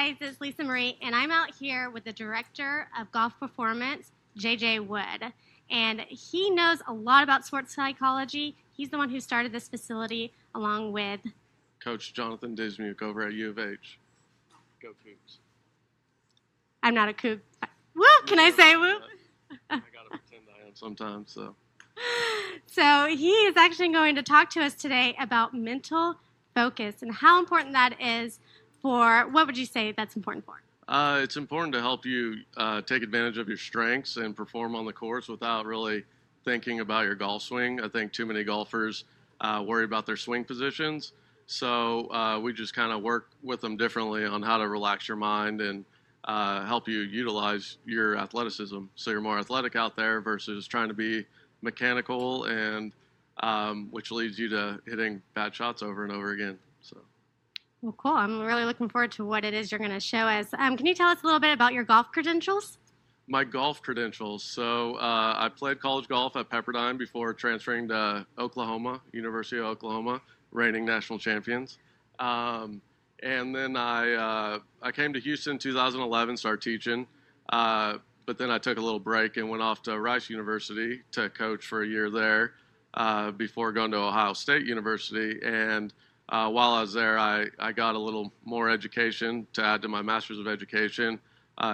guys, it's Lisa Marie, and I'm out here with the Director of Golf Performance, JJ Wood. And he knows a lot about sports psychology. He's the one who started this facility along with Coach Jonathan Dismuke over at U of H. Go Cougs. I'm not a Coug. Woo! Can I say woo? I gotta pretend I am sometimes, so. So he is actually going to talk to us today about mental focus and how important that is for, what would you say that's important for? It's important to help you take advantage of your strengths and perform on the course without really thinking about your golf swing. I think too many golfers worry about their swing positions. So we just kind of work with them differently on how to relax your mind and help you utilize your athleticism. So you're more athletic out there versus trying to be mechanical, and which leads you to hitting bad shots over and over again. So. Well, cool. I'm really looking forward to what it is you're going to show us. Can you tell us a little bit about your golf credentials? My golf credentials. So I played college golf at Pepperdine before transferring to Oklahoma, University of Oklahoma, reigning national champions. And then I came to Houston in 2011, started teaching. But then I took a little break and went off to Rice University to coach for a year there before going to Ohio State University. And while I was there, I got a little more education to add to my Master's of Education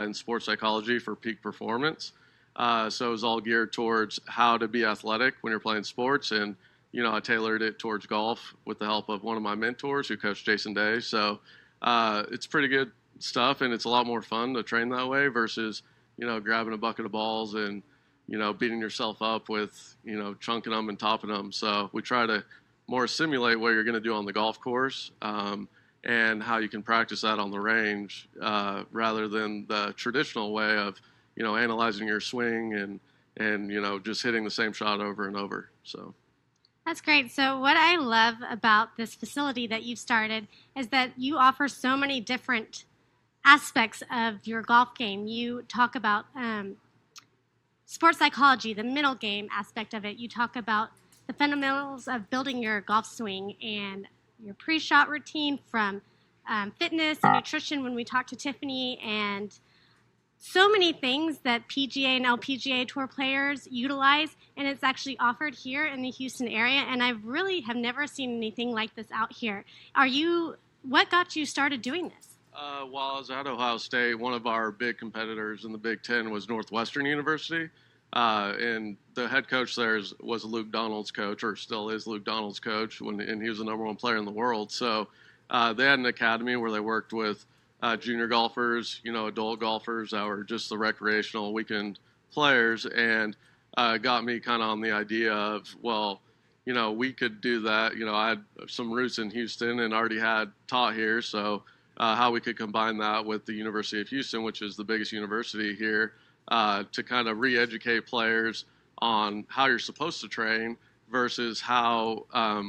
in sports psychology for peak performance. So it was all geared towards how to be athletic when you're playing sports. And, you know, I tailored it towards golf with the help of one of my mentors who coached Jason Day. So it's pretty good stuff, and it's a lot more fun to train that way versus, you know, grabbing a bucket of balls and, you know, beating yourself up with, you know, chunking them and topping them. So we try to more simulate what you're going to do on the golf course and how you can practice that on the range rather than the traditional way of, you know, analyzing your swing and you know, just hitting the same shot over and over. So. That's great. So what I love about this facility that you've started is that you offer so many different aspects of your golf game. You talk about sports psychology, the mental game aspect of it. You talk about the fundamentals of building your golf swing and your pre-shot routine, from fitness and nutrition when we talked to Tiffany, and so many things that PGA and LPGA tour players utilize, and it's actually offered here in the Houston area, and I really have never seen anything like this out here. What got you started doing this? While I was at Ohio State, one of our big competitors in the Big Ten was Northwestern University. And the head coach there was Luke Donald's coach, or still is Luke Donald's coach, and he was the #1 player in the world. So they had an academy where they worked with junior golfers, you know, adult golfers that were just the recreational weekend players, and got me kind of on the idea of, well, you know, we could do that. You know, I had some roots in Houston and already had taught here, so how we could combine that with the University of Houston, which is the biggest university here, to kind of re-educate players on how you're supposed to train versus how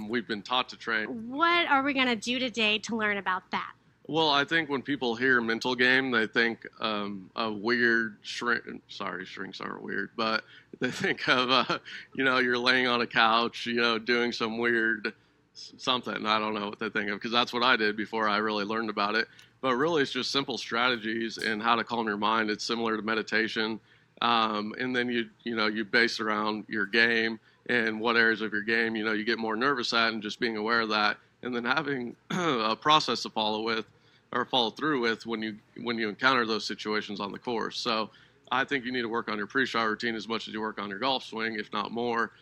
we've been taught to train. What are we going to do today to learn about that? Well, I think when people hear mental game, they think a weird shrinks aren't weird, but they think of, you know, you're laying on a couch, you know, doing some weird something. I don't know what they think of, because that's what I did before I really learned about it. But really, it's just simple strategies and how to calm your mind. It's similar to meditation. And then you base around your game and what areas of your game, you know, you get more nervous at, and just being aware of that. And then having a process to follow through with when you encounter those situations on the course. So I think you need to work on your pre-shot routine as much as you work on your golf swing, if not more,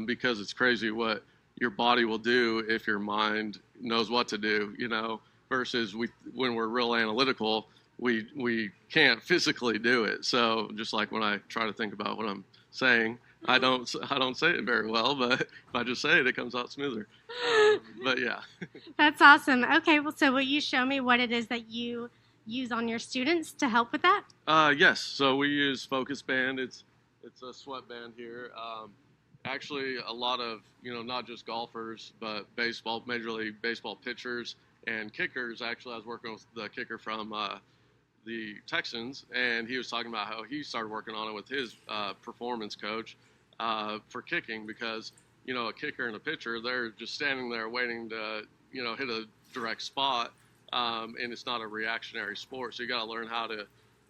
because it's crazy what your body will do if your mind knows what to do, you know, versus when we're real analytical, we can't physically do it. So just like when I try to think about what I'm saying, I don't say it very well, but if I just say it, it comes out smoother. But yeah. That's awesome. Okay, well, so will you show me what it is that you use on your students to help with that? Yes. So we use Focus Band. It's a sweatband here. Actually, a lot of, you know, not just golfers, but Major League Baseball pitchers and kickers. Actually, I was working with the kicker from the Texans, and he was talking about how he started working on it with his performance coach for kicking, because, you know, a kicker and a pitcher, they're just standing there waiting to, you know, hit a direct spot. and it's not a reactionary sport. So you got to learn how to,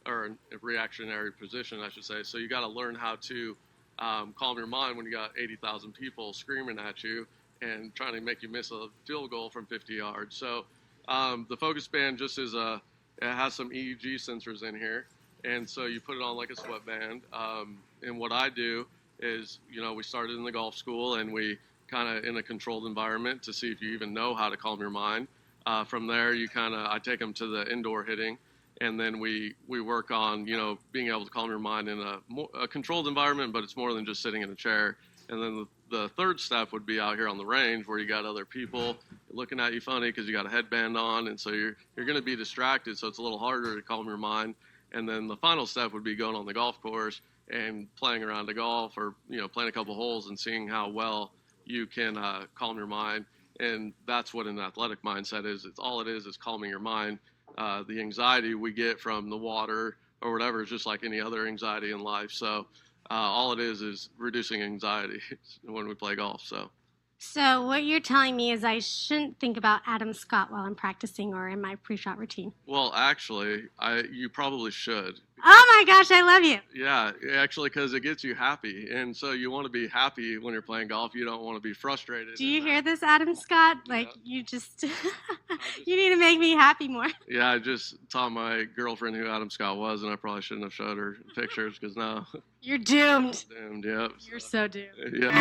or a reactionary position, I should say. So you got to learn how to calm your mind when you got 80,000 people screaming at you and trying to make you miss a field goal from 50 yards. So the focus band just is it has some EEG sensors in here, and so you put it on like a sweatband. And what I do is, we started in the golf school, and we kind of in a controlled environment to see if you even know how to calm your mind. From there, I take them to the indoor hitting, and then we work on, being able to calm your mind in a controlled environment, but it's more than just sitting in a chair. And then the third step would be out here on the range where you got other people looking at you funny because you got a headband on, and so you're going to be distracted, so it's a little harder to calm your mind. And then the final step would be going on the golf course and playing around the golf, or playing a couple holes and seeing how well you can calm your mind. And that's what an athletic mindset is. It's all it is calming your mind. The anxiety we get from the water or whatever is just like any other anxiety in life. So all it is reducing anxiety when we play golf. So what you're telling me is I shouldn't think about Adam Scott while I'm practicing or in my pre-shot routine. Well, actually, you probably should. Oh my gosh, I love you. Yeah, actually, because it gets you happy. And so you want to be happy when you're playing golf. You don't want to be frustrated. Do you hear this, Adam Scott? Like, you just, you need to make me happy more. Yeah, I just taught my girlfriend who Adam Scott was, and I probably shouldn't have showed her pictures because now. You're doomed. Doomed, yep. You're so doomed. Yeah.